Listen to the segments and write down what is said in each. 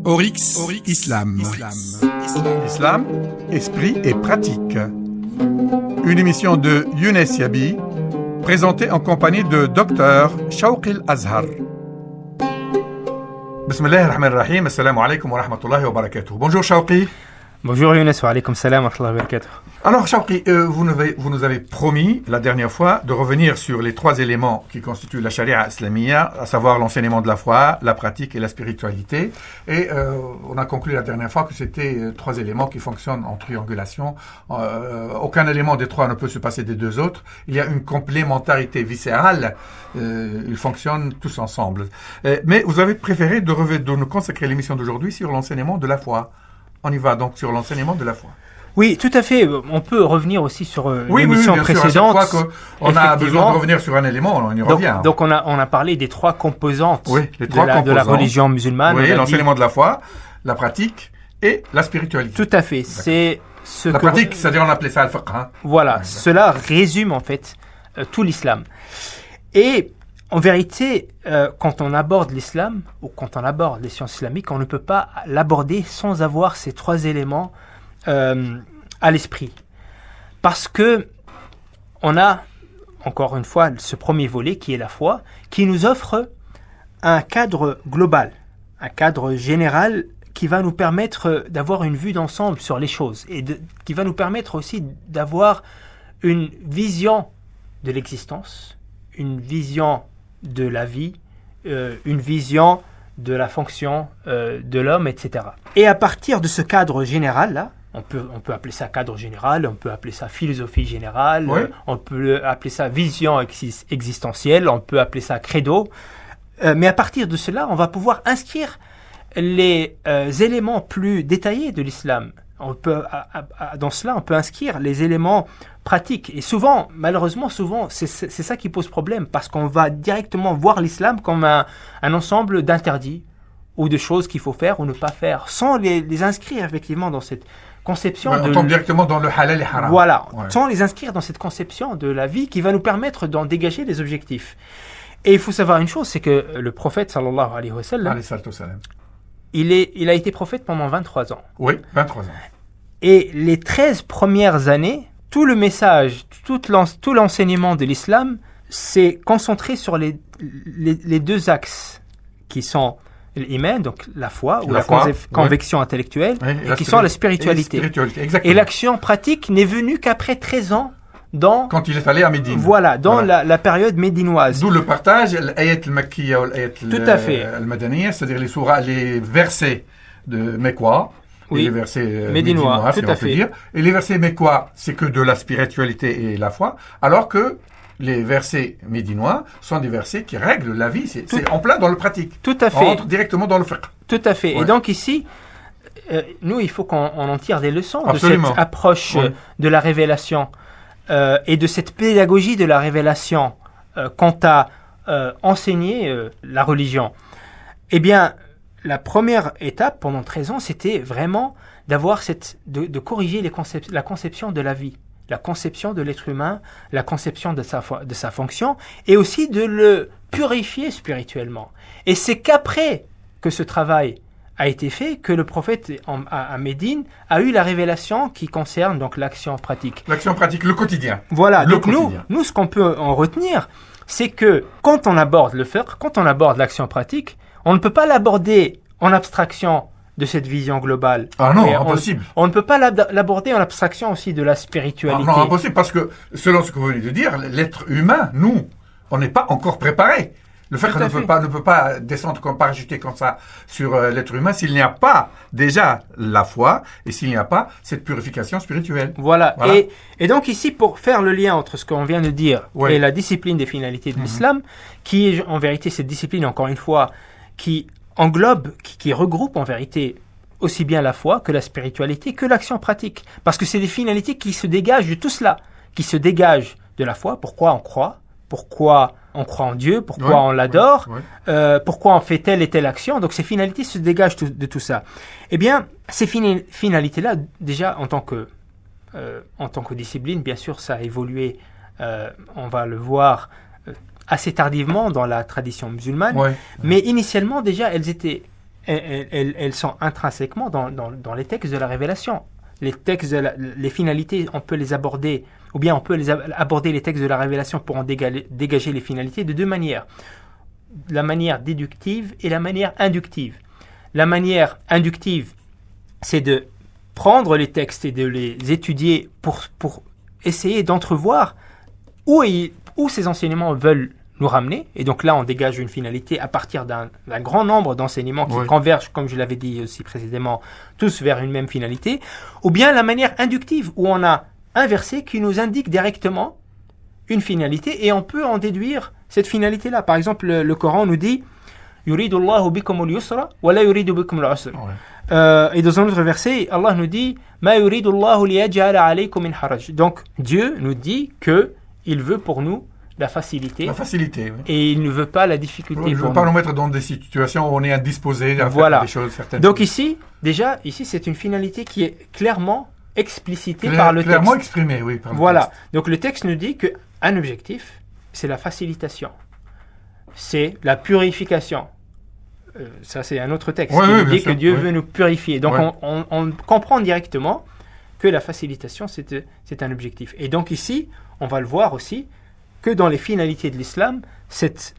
Oryx Islam. Islam, esprit et pratique. Une émission de Younes Yabi, présentée en compagnie de Dr Shawqi Al-Azhar. Bismillah ar-Rahman ar-Rahim. Assalamu alaikum wa rahmatullahi wa barakatuh. Bonjour Shawqi. Bonjour Younes, wa alaikum salam wa rahmatullahi wa barakatuh. Alors Shawqi, vous nous avez promis la dernière fois de revenir sur les trois éléments qui constituent la charia islamia, à savoir l'enseignement de la foi, la pratique et la spiritualité. Et on a conclu la dernière fois que c'était trois éléments qui fonctionnent en triangulation. Aucun élément des trois ne peut se passer des deux autres. Il y a une complémentarité viscérale. Ils fonctionnent tous ensemble. Mais vous avez préféré de nous consacrer l'émission d'aujourd'hui sur l'enseignement de la foi. On y va donc sur l'enseignement de la foi. Oui, tout à fait. On peut revenir aussi sur l'émission précédente. À chaque fois qu'on a besoin de revenir sur un élément, on y revient. Donc on a parlé des trois composantes, de la religion musulmane. Oui, l'enseignement de la foi, la pratique et la spiritualité. Tout à fait. C'est la pratique, c'est-à-dire on appelait ça al-fiqh. Voilà, cela résume en fait tout l'islam. Et en vérité, quand on aborde l'islam ou quand on aborde les sciences islamiques, on ne peut pas l'aborder sans avoir ces trois éléments à l'esprit. Parce que on a, encore une fois, ce premier volet qui est la foi, qui nous offre un cadre global, un cadre général qui va nous permettre d'avoir une vue d'ensemble sur les choses et qui va nous permettre aussi d'avoir une vision de l'existence, une vision de la vie, une vision de la fonction de l'homme, etc. Et à partir de ce cadre général-là, on peut appeler ça cadre général, on peut appeler ça philosophie générale, on peut appeler ça vision existentielle, on peut appeler ça credo. Mais à partir de cela, on va pouvoir inscrire les éléments plus détaillés de l'islam. Dans cela, on peut inscrire les éléments pratiques. Et souvent, malheureusement, c'est ça qui pose problème, parce qu'on va directement voir l'islam comme un ensemble d'interdits ou de choses qu'il faut faire ou ne pas faire, sans les inscrire effectivement dans cette conception. On tombe directement dans le halal et haram. Voilà, sans les inscrire dans cette conception de la vie qui va nous permettre d'en dégager les objectifs. Et il faut savoir une chose, c'est que le prophète, sallallahu alayhi wa sallam, il a été prophète pendant 23 ans. Oui, 23 ans. Et les 13 premières années, tout le message, tout l'enseignement de l'islam s'est concentré sur les deux axes qui sont l'iman, donc la foi, ou la conviction intellectuelle, et qui sont la spiritualité. Et l'action pratique n'est venue qu'après 13 ans quand il est allé à Médine. Voilà, la période médinoise. D'où le partage, l'ayat al-Makkiya ou l'ayat al-Madaniya, c'est-à-dire les versets de Mecquois, et les versets médinois, si on peut dire. Et les versets Mecquois, c'est que de la spiritualité et la foi, alors que les versets médinois sont des versets qui règlent la vie. C'est en plein dans le pratique. Tout à fait. On entre directement dans le fiqh. Tout à fait. Et donc ici, nous, il faut qu'on en tire des leçons Absolument. De cette approche de la révélation et de cette pédagogie de la révélation quant à enseigner la religion. Eh bien, la première étape pendant 13 ans, c'était vraiment de corriger la conception de la vie, la conception de l'être humain, la conception de sa fonction, et aussi de le purifier spirituellement. Et c'est qu'après que ce travail a été fait que le prophète à Médine a eu la révélation qui concerne donc l'action pratique. L'action pratique, le quotidien. Voilà, donc nous, ce qu'on peut en retenir, c'est que quand on aborde le fiqh, quand on aborde l'action pratique, on ne peut pas l'aborder en abstraction de cette vision globale. Ah non, impossible. On ne peut pas l'aborder en abstraction aussi de la spiritualité. Ah non, impossible, parce que selon ce que vous venez de dire, l'être humain, nous, on n'est pas encore préparé. Le fait qu'on ne peut pas descendre comme parachuter comme ça sur l'être humain s'il n'y a pas déjà la foi et s'il n'y a pas cette purification spirituelle. Voilà. Et donc ici, pour faire le lien entre ce qu'on vient de dire et la discipline des finalités de l'islam, qui est en vérité cette discipline, encore une fois, qui englobe, qui regroupe en vérité aussi bien la foi que la spiritualité, que l'action pratique. Parce que c'est des finalités qui se dégagent de tout cela, qui se dégagent de la foi, pourquoi on croit en Dieu, pourquoi on l'adore, pourquoi on fait telle et telle action. Donc ces finalités se dégagent de tout ça. Eh bien, ces finalités-là, déjà en tant que discipline, bien sûr, ça a évolué, on va le voir assez tardivement dans la tradition musulmane, mais initialement déjà elles étaient elles sont intrinsèquement dans les textes de la révélation. Les finalités, on peut les aborder, ou bien on peut aborder les textes de la révélation pour en dégager les finalités de deux manières. La manière déductive et la manière inductive. La manière inductive, c'est de prendre les textes et de les étudier pour essayer d'entrevoir où ces enseignements veulent nous ramener. Et donc là, on dégage une finalité à partir d'un grand nombre d'enseignements qui convergent, comme je l'avais dit aussi précédemment, tous vers une même finalité. Ou bien la manière inductive, où on a un verset qui nous indique directement une finalité et on peut en déduire cette finalité-là. Par exemple, le Coran nous dit « Yuridu Allahu bikumul yusra wa la yuridu bikumul usra ». Et dans un autre verset, Allah nous dit « Ma yuridu Allahu liyaj'ala alaykum min haraj ». Donc, Dieu nous dit qu'il veut pour nous la facilité. La facilité, oui. Et il ne veut pas la difficulté. Il ne veut pas nous mettre dans des situations où on est indisposé à faire des choses certaines. Donc ici, c'est une finalité qui est clairement explicitée par le texte. Clairement exprimée, oui. Voilà. Donc le texte nous dit qu'un objectif, c'est la facilitation. C'est la purification. Ça, c'est un autre texte qui nous dit que Dieu veut nous purifier. Donc on comprend directement que la facilitation, c'est un objectif. Et donc ici, on va le voir aussi, que dans les finalités de l'islam, cette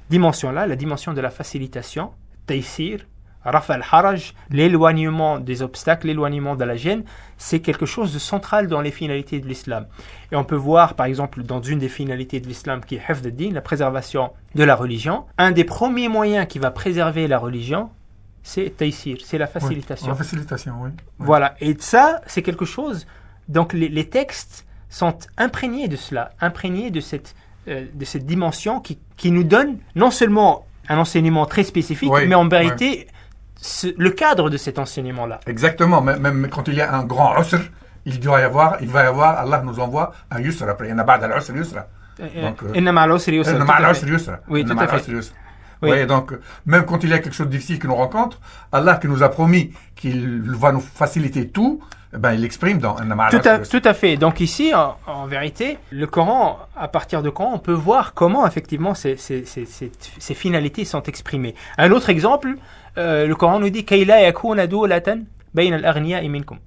dimension-là, la dimension de la facilitation, taysir, rafa al-haraj, l'éloignement des obstacles, l'éloignement de la gêne, c'est quelque chose de central dans les finalités de l'islam. Et on peut voir, par exemple, dans une des finalités de l'islam qui est hifd ad-din, la préservation de la religion, un des premiers moyens qui va préserver la religion, c'est taysir, c'est la facilitation. La facilitation, oui. Voilà, et ça, c'est quelque chose, donc les textes sont imprégnés de cela, imprégnés de cette dimension qui nous donne non seulement un enseignement très spécifique, mais en vérité, le cadre de cet enseignement-là. Exactement, même quand il y a un grand usr, il va y avoir, Allah nous envoie un yusr après. Il y en a ba'd al-usr yusra. Inna ma'al usri yusra. Inna ma'al usri yusra. Oui, tout à fait. Oui, donc, même quand il y a quelque chose de difficile que nous rencontre, Allah qui nous a promis qu'il va nous faciliter tout, il l'exprime dans Tout à fait. Donc ici, en vérité, le Coran, à partir de Coran, on peut voir comment effectivement ces finalités sont exprimées. Un autre exemple, le Coran nous dit Kayla yakuna dawlatan bayna al-aghniya'i minkum.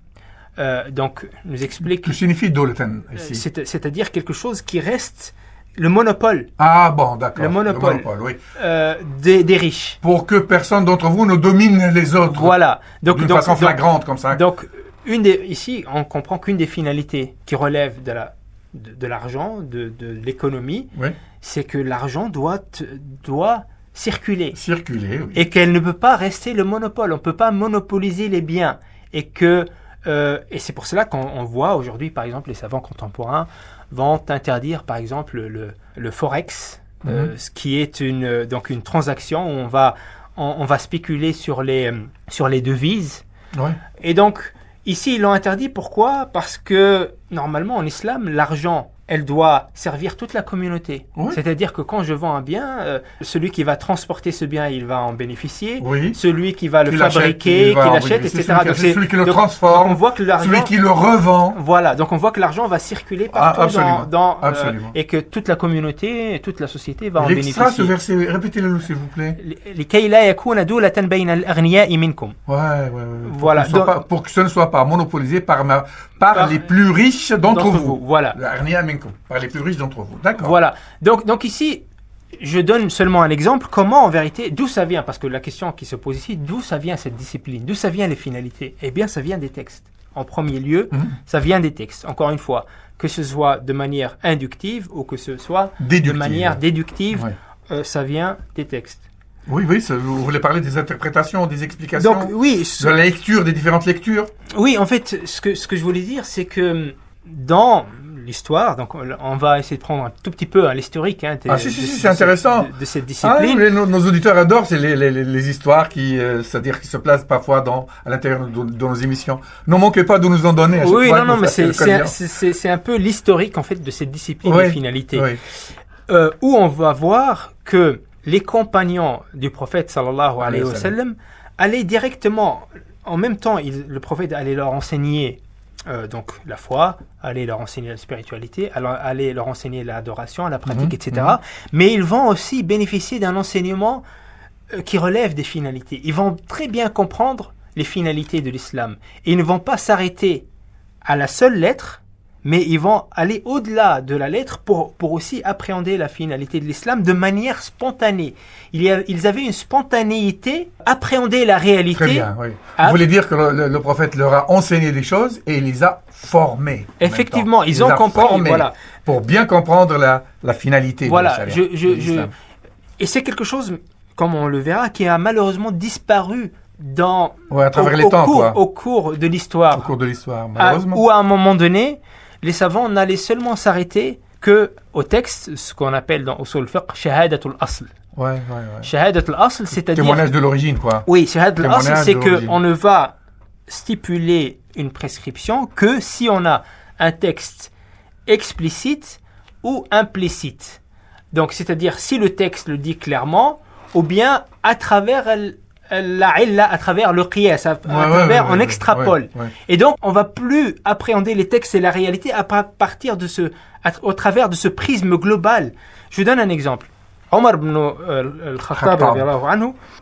Donc, nous explique. Que signifie dawlatan ici? C'est-à-dire quelque chose qui reste le monopole. Ah bon, d'accord. Le monopole oui. Des riches. Pour que personne d'entre vous ne domine les autres. Voilà. D'une façon flagrante comme ça. Donc, ici, on comprend qu'une des finalités qui relève de l'argent, de l'économie, c'est que l'argent doit circuler. Circuler, oui. Et qu'elle ne peut pas rester le monopole. On ne peut pas monopoliser les biens. Et c'est pour cela qu'on voit aujourd'hui, par exemple, les savants contemporains vont interdire, par exemple, le forex, ce qui est une transaction où on va spéculer sur les devises. Ouais. Et donc, ici, ils l'ont interdit. Pourquoi? Parce que, normalement, en islam, l'argent, elle doit servir toute la communauté. Oui. C'est-à-dire que quand je vends un bien, celui qui va transporter ce bien, il va en bénéficier. Oui. Celui qui va le fabriquer, qui l'achète, etc. Celui qui le transforme, on voit que celui qui le revend. Voilà, donc on voit que l'argent va circuler partout et que toute la communauté, toute la société va en bénéficier. Ce verset, répétez-le s'il vous plaît. Voilà. Pour que ce ne soit pas monopolisé par les plus riches d'entre vous. Voilà. Par les plus riches d'entre vous. D'accord. Voilà. Donc ici, je donne seulement un exemple. Comment, en vérité, d'où ça vient? Parce que la question qui se pose ici, d'où ça vient cette discipline? D'où ça vient les finalités? Eh bien, ça vient des textes. En premier lieu, ça vient des textes. Encore une fois, que ce soit de manière inductive ou que ce soit de manière déductive, ça vient des textes. Oui, vous voulez parler des interprétations, des explications, donc, de la lecture, des différentes lectures? Oui, en fait, ce que je voulais dire, c'est que dans l'histoire, donc on va essayer de prendre un tout petit peu l'historique c'est intéressant. De cette discipline. Nos auditeurs adorent, c'est les histoires c'est-à-dire qui se placent parfois à l'intérieur de nos émissions. Ne manquez pas de nous en donner. Oui, mais c'est un peu l'historique en fait de cette discipline des finalités, où on va voir que les compagnons du prophète sallallahu alayhi wa sallam allaient directement, en même temps, le prophète allait leur enseigner donc la foi, allait leur enseigner la spiritualité, allait leur enseigner l'adoration, la pratique, etc. Mais ils vont aussi bénéficier d'un enseignement qui relèvent des finalités. Ils vont très bien comprendre les finalités de l'islam. Et ils ne vont pas s'arrêter à la seule lettre, mais ils vont aller au-delà de la lettre pour aussi appréhender la finalité de l'islam de manière spontanée. Ils avaient une spontanéité, appréhender la réalité. Très bien, oui. Vous voulez dire que le prophète leur a enseigné des choses et il les a formés. Effectivement, ils ont compris. Voilà. Pour bien comprendre la finalité de la charia. Et c'est quelque chose, comme on le verra, qui a malheureusement disparu à travers les temps, au cours de l'histoire. Au cours de l'histoire, malheureusement. Où à un moment donné, les savants n'allaient seulement s'arrêter qu'au texte, ce qu'on appelle dans Usul Fiqh, Shahadatul Asl. Ouais. Shahadatul Asl, c'est-à-dire... Témoignage de l'origine, quoi. Oui, Shahadatul Asl, c'est qu'on ne va stipuler une prescription que si on a un texte explicite ou implicite. Donc, c'est-à-dire si le texte le dit clairement, ou bien à travers à travers le qiyas, on extrapole. Et donc, on va plus appréhender les textes et la réalité à partir au travers de ce prisme global. Je vous donne un exemple. Omar ibn al-Khattab,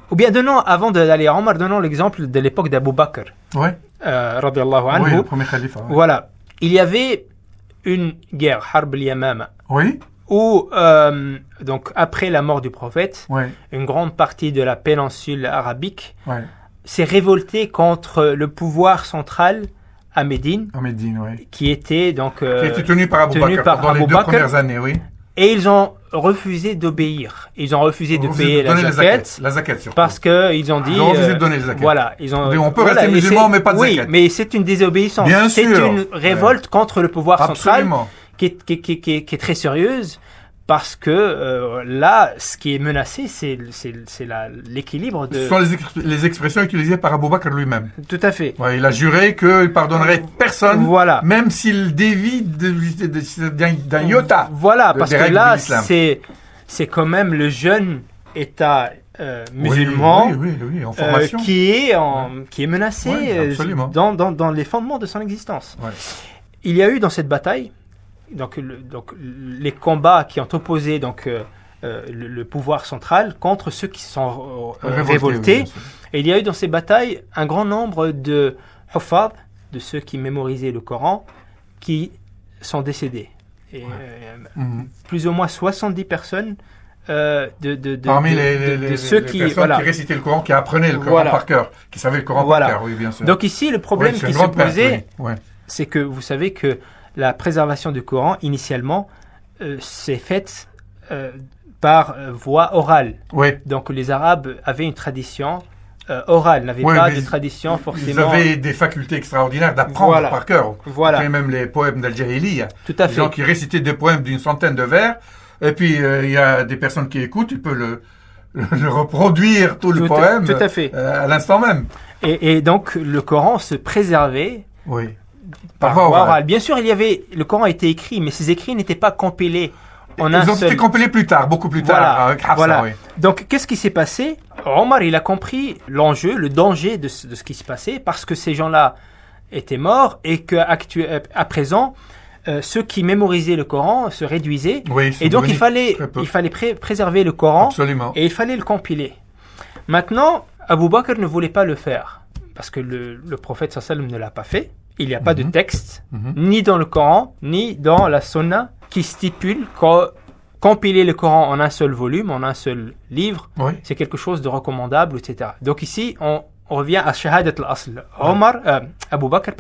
ou bien avant d'aller à Omar, donnons l'exemple de l'époque d'Abu Bakr. Radiallahu anhu. Oui, le premier khalife. Voilà. Il y avait une guerre, Harb al-Yamama. Oui. Où, donc, après la mort du prophète, une grande partie de la péninsule arabique s'est révoltée contre le pouvoir central à Médine, qui était donc qui était tenu par Abu Bakr dans les 2 premières années, oui. Et ils ont refusé d'obéir. Ils ont refusé de payer la zakat surtout. Parce qu'ils ont dit... Ils ont refusé de donner les zakats. Voilà. On peut rester musulman, mais pas de zakat. Oui, mais c'est une désobéissance. Bien c'est sûr. une révolte contre le pouvoir central qui est très sérieuse. Parce que là, ce qui est menacé, c'est l'équilibre de... Ce sont les expressions utilisées par Abu Bakr lui-même. Tout à fait. Il a juré qu'il pardonnerait personne, même s'il dévie d'un iota. Voilà, parce que là, c'est quand même le jeune État musulman en formation. qui est menacé dans les fondements de son existence. Il y a eu dans cette bataille, donc les combats qui ont opposé le pouvoir central contre ceux qui sont révoltés. Et il y a eu dans ces batailles un grand nombre de huffaz, de ceux qui mémorisaient le Coran, qui sont décédés. Et, plus ou moins 70 personnes parmi ceux qui récitaient le Coran, qui apprenaient le Coran par cœur, qui savaient le Coran par cœur, oui, bien sûr. Donc ici, le problème qui se posait, c'est que vous savez que la préservation du Coran, initialement, s'est faite par voie orale. Donc les Arabes avaient une tradition orale, n'avaient pas de tradition forcément... Ils avaient des facultés extraordinaires d'apprendre par cœur. Et même les poèmes d'Al-Jahiliya. Tout à fait. Les gens qui récitaient des poèmes d'une centaine de vers, et puis il y a des personnes qui écoutent, ils peuvent le reproduire, tout le poème, tout à fait. À l'instant même. Et donc le Coran se préservait... Par voie orale. Bien sûr, le Coran était écrit, mais ces écrits n'étaient pas compilés en un seul. Ils ont été compilés plus tard, beaucoup plus tard. Avec Hafsa, Donc, qu'est-ce qui s'est passé? Omar, il a compris l'enjeu, le danger de ce qui se passait, parce que ces gens-là étaient morts et qu'à présent, ceux qui mémorisaient le Coran se réduisaient. Et donc, il fallait préserver le Coran. Absolument. Et il fallait le compiler. Maintenant, Abu Bakr ne voulait pas le faire, parce que le prophète sallallahu alayhi wa sallam ne l'a pas fait. Il n'y a pas de texte, ni dans le Coran, ni dans la Sunna, qui stipule que compiler le Coran en un seul volume, en un seul livre, c'est quelque chose de recommandable, etc. Donc ici, on revient à Shahadat al-Asl. Abu Bakr,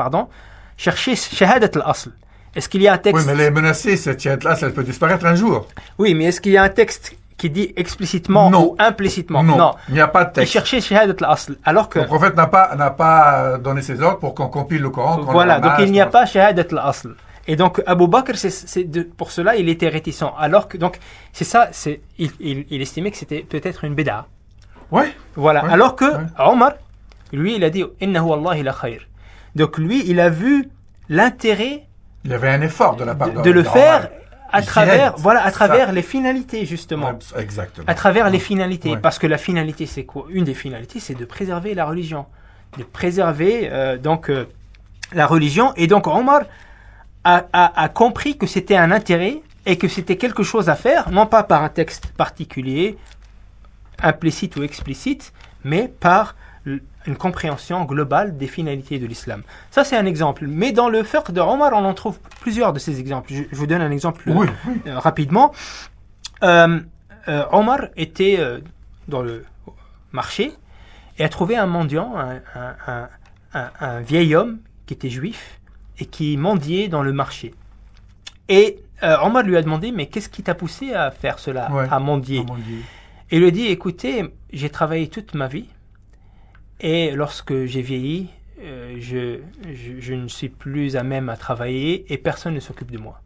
cherchez Shahadat al-Asl. Est-ce qu'il y a un texte... Oui, mais elle est menacée, cette Shahadat al-Asl, elle peut disparaître un jour. Oui, mais est-ce qu'il y a un texte qui dit explicitement ou implicitement? Non, il n'y a pas de texte. Et chercher Shahadat al-Asl, alors que... Le prophète n'a pas donné ses ordres pour qu'on compile le Coran. Donc il n'y a pas Shahadat al-Asl. Et donc Abu Bakr, pour cela, il était réticent. Alors que, donc, c'est ça, il estimait que c'était peut-être une bid'a. Alors que Omar, lui, il a dit « Innahu Allahi la khayr ». Donc lui, il a vu l'intérêt... Il avait un effort de la part de le faire à travers les finalités, justement. Exactement. À travers les finalités. Parce que la finalité, c'est quoi? Une des finalités, c'est de préserver la religion. De préserver, la religion. Et donc, Omar a compris que c'était un intérêt et que c'était quelque chose à faire, non pas par un texte particulier, implicite ou explicite, mais par une compréhension globale des finalités de l'islam. Ça, c'est un exemple. Mais dans le fiqh de Omar, on en trouve plusieurs de ces exemples. Je vous donne un exemple rapidement. Omar était dans le marché et a trouvé un mendiant, un vieil homme qui était juif et qui mendiait dans le marché. Et Omar lui a demandé, mais qu'est-ce qui t'a poussé à faire cela, à mendier? Et il lui a dit, écoutez, j'ai travaillé toute ma vie et lorsque j'ai vieilli, je ne suis plus à même à travailler et personne ne s'occupe de moi.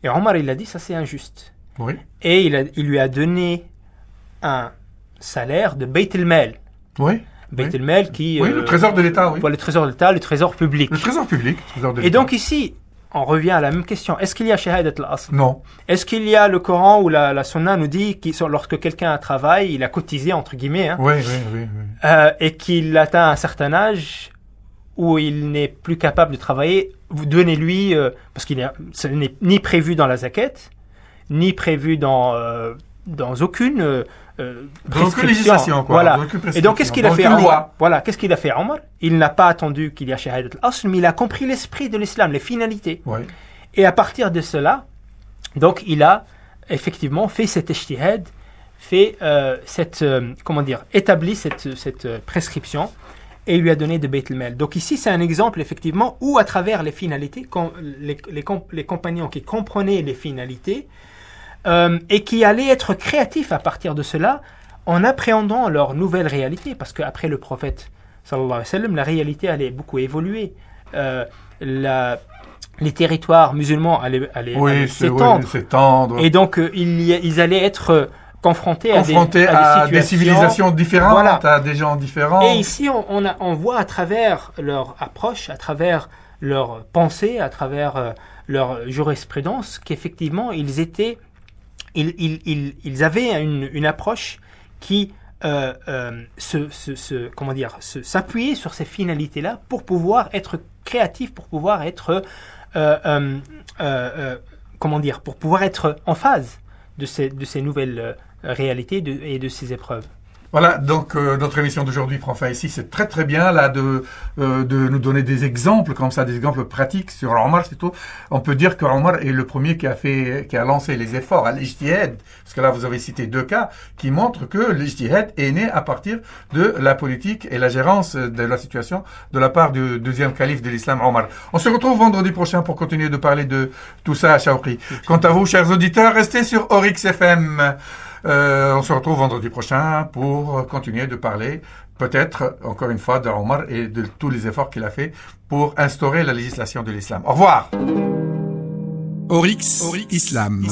Et Omar, il a dit, ça c'est injuste. Oui. Et il lui a donné un salaire de Beit el-Mal. Oui. Beit el-Mal qui... le trésor de l'État, oui. Le trésor de l'État, le trésor public. Le trésor public, trésor de l'État. Et donc ici, on revient à la même question. Est-ce qu'il y a Shahadat al-Asl? Non. Est-ce qu'il y a le Coran ou la Sunna nous dit que lorsque quelqu'un travaille, il a cotisé, entre guillemets, oui. Et qu'il atteint un certain âge où il n'est plus capable de travailler, vous donnez-lui, parce ce n'est ni prévu dans la zakat, ni prévu dans aucune prescription. Législation, quoi. Voilà. Et donc, qu'est-ce qu'il a fait Omar? Voilà, qu'est-ce qu'il a fait Omar? Il n'a pas attendu qu'il y a Shahadat al-Asl, mais il a compris l'esprit de l'islam, les finalités. Oui. Et à partir de cela, donc, il a effectivement fait cet ijtihad, établi cette prescription, et il lui a donné de Beit el-Mal. Donc ici, c'est un exemple, effectivement, où à travers les finalités, les compagnons qui comprenaient les finalités, et qui allaient être créatifs à partir de cela, en appréhendant leur nouvelle réalité, parce qu'après le prophète, sallallahu alayhi wa sallam, la réalité allait beaucoup évoluer. Les territoires musulmans allaient s'étendre. Et donc, ils allaient être confrontés à des civilisations différentes, à des gens différents. Et ici, on voit à travers leur approche, à travers leur pensée, à travers leur jurisprudence, qu'effectivement, ils avaient une approche qui s'appuyait sur ces finalités-là pour pouvoir être créatifs, pour pouvoir être pour pouvoir être en phase de ces nouvelles réalités et de ces épreuves. Voilà, donc notre émission d'aujourd'hui prend fin ici. C'est très très bien là de nous donner des exemples comme ça, des exemples pratiques sur Omar. Surtout, on peut dire que Omar est le premier qui a lancé les efforts à l'ijtihad, parce que là vous avez cité deux cas qui montrent que l'ijtihad est né à partir de la politique et la gérance de la situation de la part du deuxième calife de l'islam, Omar. On se retrouve vendredi prochain pour continuer de parler de tout ça à Chawri. Quant à vous, chers auditeurs, restez sur Oryx FM. On se retrouve vendredi prochain pour continuer de parler, peut-être, encore une fois, de Omar et de tous les efforts qu'il a fait pour instaurer la législation de l'islam. Au revoir. Oryx Islam.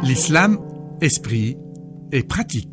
L'islam, esprit et pratique.